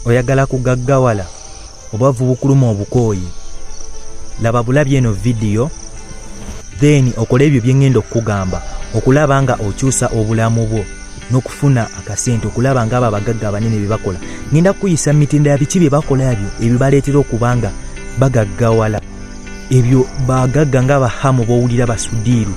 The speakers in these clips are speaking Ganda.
oyagala kugaggawala obwavu bukuluma obukooyi, laba bulabye eno video then okole ebyo bye ngenda okugamba okulaba nga okyusa obulamu bwo n'okufuna akasente, okulaba nga abo abagagga abanene bye bakola. Ngenda kuyisa mitenda ya biki bye bakola ebyo baleetera okubanga bagaggawala. Ebyo bagagga nga abahamu bowulira basudiiru.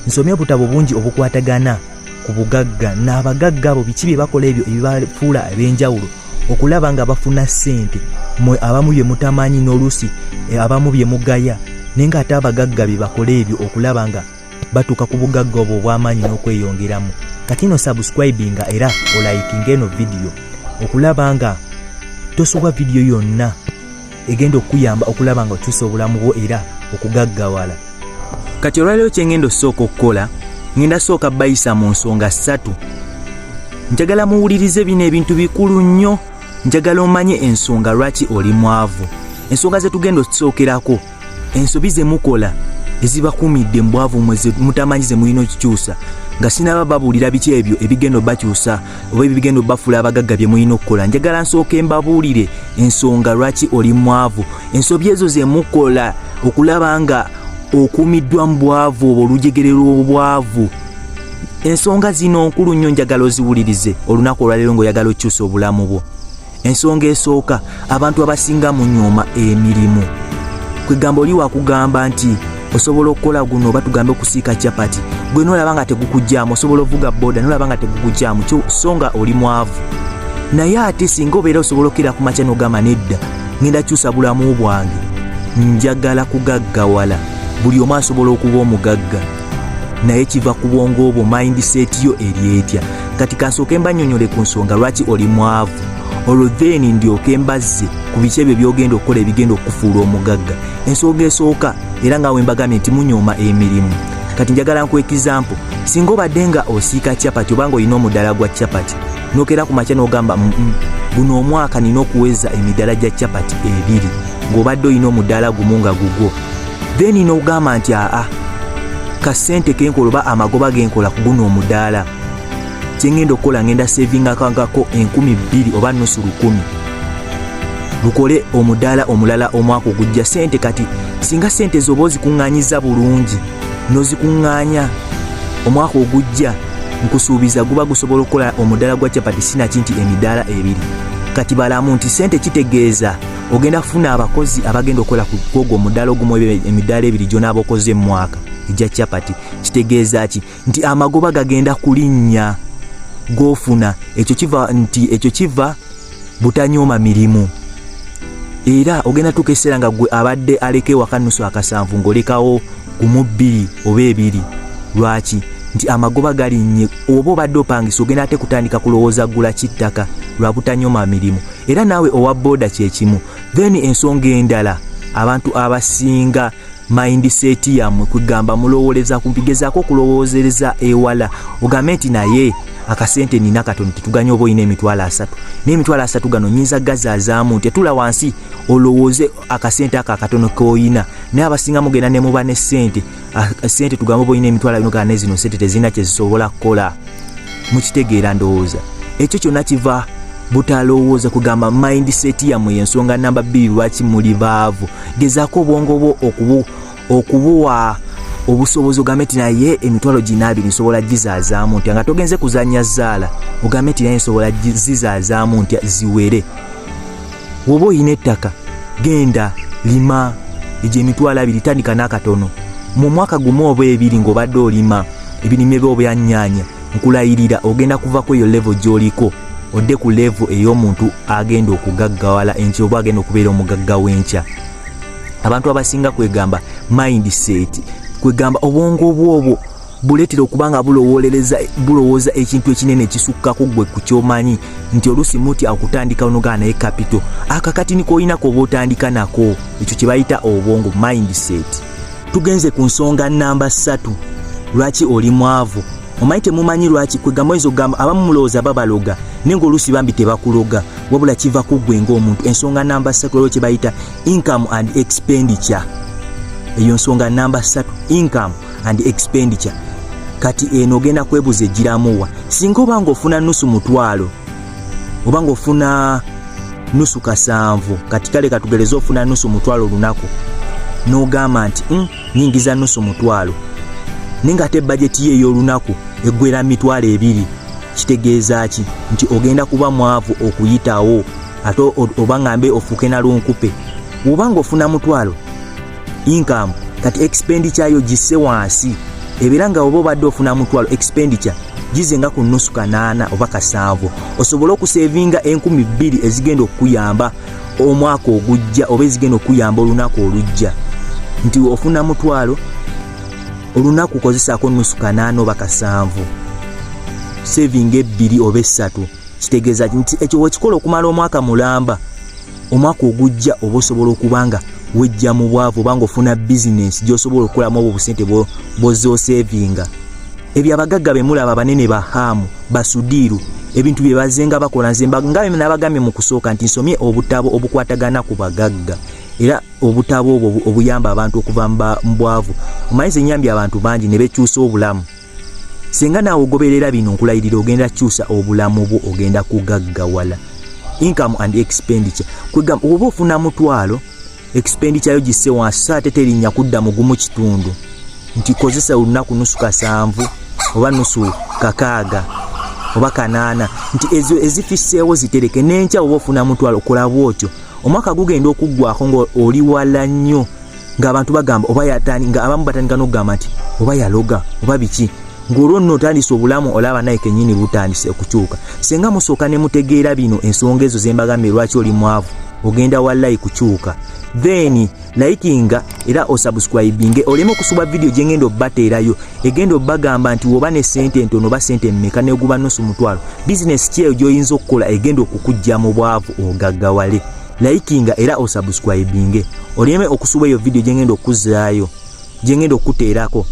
Nsomye obutabo bungi obukwatagana ku bugagga n'abagagga abo biki bye bakola ebyo ebibafuula ab'enjawulo okulaba nga bafuna ssente, mwe abamu bye mutamanyi n'oluusi abamu bye mugaya, naye nga ate abagagga bye bakola ebyo okulaba nga batuuka ku bugagga obwo obw'amaanyi n'okweyongeramu. Kati no subscribinga era olikinga eno video okulaba nga tosoba video yonna egenda okuyamba okulaba nga okyusa obulamu bwo era okugaggawala. Kati olwaleero kye ngenda osooka okukola, ngenda sooka bayisa mu nsonga 3. Njagala muwulirize bino ebintu bikulu nnyo. Njagala omanye ensonga lwaki oli mwavu. Ensonga ze tugenda okusookerako, ensobi ze mukola ezibakumidde mbwavu mweze mutamanyi ze mulina okukyusa, nga sinaba babuulira biki ebyo ebigenda bakyusa oba ebigenda bafuula abagagga bye mulina okukola. Njagala nsooke mbabuulire ensonga lwaki oli mwavu. Ensobi ezo ze mukola okulaba nga okumiddwa mbwavu oba olujegerero obwavu. Ensonga zino nkulu nnyo, njagala oziwulirize olunaku olwaleero ng'oyagala okyusa obulamu bwo. Ensonga esooka, abantu abasinga mu nyooma emirimu. Kwegamba oli wakugamba nti osobola okukola guno oba tugambe okusiika chapati, gwe nolaba nga tegukujjaamu, osobola ovuga boda nolaba nga tegukujjaamu, so nga oli mwavu. Naye ate singa obeera osobola okira ku makya n'ogamba nedda ngenda kyusa bulamu bwange, njagala kugaggawala. Buli omu asobola okuba omugagga, naye kiva ku bwongo obwo, mindset yo eri etya. Kati kansooke mbanyonyole ku nsonga lwaki oli mwavu, olwo then ndyoke mbazze ku biki ebyo byogenda okukola ebigenda okufuula omugagga. Ensonga esooka era nga wembagambye nti munyooma emirimu. Kati njagala nkuwa example. Singa obadde nga osiika chapati oba ng'olina omudaala gwa chapati n'okera ku makya n'ogamba guno omwaka nina okuweza emidaala gya chapati 2 ng'obadde olina omudaala gumu nga gugwo, then n'ogamba nti kasente kenkola oba amagoba genkola ku guno omudaala, kyengenda okukola ngenda savinga kangako 20,000 oba nusu 10,000 lukole omudaala omulala omwaka ogujja. Sente kati singa sente zoba ozikuŋŋaanyiza bulungi n'ozikuŋŋaanya omwaka ogujja, nkusuubiza guba gusobola okukola omudaala gwa chapati sinaki nti emidaala 2. Kati balamu nti sente kitegeeza ogenda kufuna abakozi abagenda okukola ku ogwo omudaala ogumu emidaala 2 gy'onaaba okoze mu mwaka ejja chapati. Kitegeeza ki? Nti amagoba gagenda kulinnya gofuna. Ekyo kiva butanyooma mirimu. Era ogenda tukeesera nga gwe abadde aleke waka nusu akasanvu ng'olekawo gumu 2 oba 2. Lwaki? Nti amagoba galinnye. Oba obadde opangisa ogenda ate kutandika kulowooza gula kittaka lwa butanyooma mirimu. Era naawe owa boda kye kimu. Then ensonga endala, abantu abasinga mindset yammwe kwegamba mulowooleza kumpigezaako okulowoozereza ewala. Ogambe nti naye akasente nina katono, tetuganya oba olina emitwalo 3. N'emitwalo 3 gano nyinza gazaazaamu nti tula wansi olowooze akasente ako akatono k'olina. Naye abasinga mugenda ne muba ne ssente. Ssente tugamba oba olina emitwalo 5 gana zino ssente tezina kye zisobola kukola. Mukitegeera ndowooza. Ekyo kyonna kiva butalowooza kugamba mindset yammwe y'ensonga namba 2 lwaki muli baavu. Gezaako obwongo bwo okubuwa obusobozi ogambe nti naye emitwalo 2 nsobola gizaazaamu ntya, nga togenze kuzannya zaala ogambe nti naye nsobola zizaazaamu ntya ziwere. Woba olina ettaka genda lima egyo emitwalo 2, tandika n'akatono. Mu mwaka gumu oba 2 ng'obadde olima ebirime byo bya nnyaanya, nkulayirira ogenda kuva ku eyo level gy'oliko odde ku level ey'omuntu agenda okugaggawala enkya oba agenda okubeera omugagga w'enkya. Abantu abasinga kwegamba mindset, kwegamba obwongo bwobwo buleetera okubanga bulowooza ekintu ekinene ekisukkako gwe ku kyomanyi nti oluusi muti akutandika onogaa naye capital. Akakati niko olinako oba otandika nako. Ekyo kye bayita obwongo mindset. Tugenze ku nsonga namba 3 lwaki oli mwavu. Omanyi temumanyi lwaki? Kwegamba oyinza okugamba abamu mulowooza babaloga naye ng'oluusi bambi tebakuloga, wabula kiva ku ggwe ng'omuntu. Ensonga namba 3 lwaki kye bayita income and expenditure. Eyo nsonga namba 3, income and expenditure. Kati eno ogenda kwebuza egiramuwa. Singa oba ng'ofuna nusu mutwalo oba ng'ofuna nusu kasanvu kati kale katugereza ofuna nusu mutwalo lunaku n'ogamba nti nyingiza nusu mutwalo nenga ate budget ye y'olunaku eggwera mitwalo 2 kitegeeza ki nti ogenda kuba mwavu okuyitawo ate oba ngambe ofuke na lunkupe obanga ofuna mutwalo income kati expenditure yo gisse wansi ebiranga oba obadde ofuna mutwalo expenditure gizenga ku nusu kanaana oba kasanvu osobola okusevinga 2,000 ezigenda okuyamba omwaka ogujja oba ezigenda okuyamba olunaku olujja nti ofuna mutwalo olunaku kozesako nusu kanaana oba kasanvu saving 2 oba 3 kitegeeza nti ekyo wekikola okumala omwaka mulamba omwaka ogujja oba osobola okubanga wejja mu bwavu obanga ofuna business gy'osobola okukolamu obwo busente bw'ozoosevinga ebyo abagagga be mulaba banene bahamu basudiru ebintu bye bazenga bakola nze nga nabagambye mu kusooka nti nsomye obutabo obukwatagana ku bagagga era obutabo obwo obuyamba abantu okuva mu bwavu omanyize ennyambye abantu bangi ne bekyusa obulamu singa naawe ogoberera bino nkulayirira ogenda kyusa obulamu bwo ogenda kugaggawala income and expenditure kwegamba oba ofuna mutwalo expenditure yo gisse wansi ate terinnya kudda mugumu kitundu nti kozesa olunaku nusu kasanvu oba nusu kakaaga oba kanaana nti ezo ezifisseewo zitereke n'enkya oba ofuna mutwalo kola bwotyo omwaka gugenda okuggwako ng'oli wala nnyo ng'abantu bagamba oba yatani nga abamu batandika n'okugamba nti oba yaloga oba biki ng'olwo nno otandise obulamu olaba naye kennyini butandise okukyuka singa musooka ne mutegeera bino ensonga ezo ze mbagambye lwaki oli mwavu ogenda wallayi kukyuka then likinga era osubscribinge oleme okusuba video gye ngendo bateerayo egendo bagamba nti woba ne sente ntono ba sente mmeka ne guba nusu mutwalo business kyeyo gyoyinza okukola egendo okukujja mu bwavu ogaggawale likinga era osubscribinge oleme okusuba eyo video gye ngendo okuzaayo gye ngendo okuteerako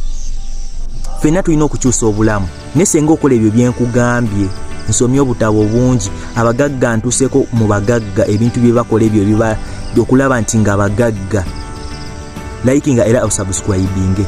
fenna tulina okukyusa obulamu ne senga okola ebyo byenkugambye nsomye obutabo bungi abagagga ntuseko mu bagagga ebintu bye bakola ebyo okulaba nti nga bagagga likinga era osubscribinge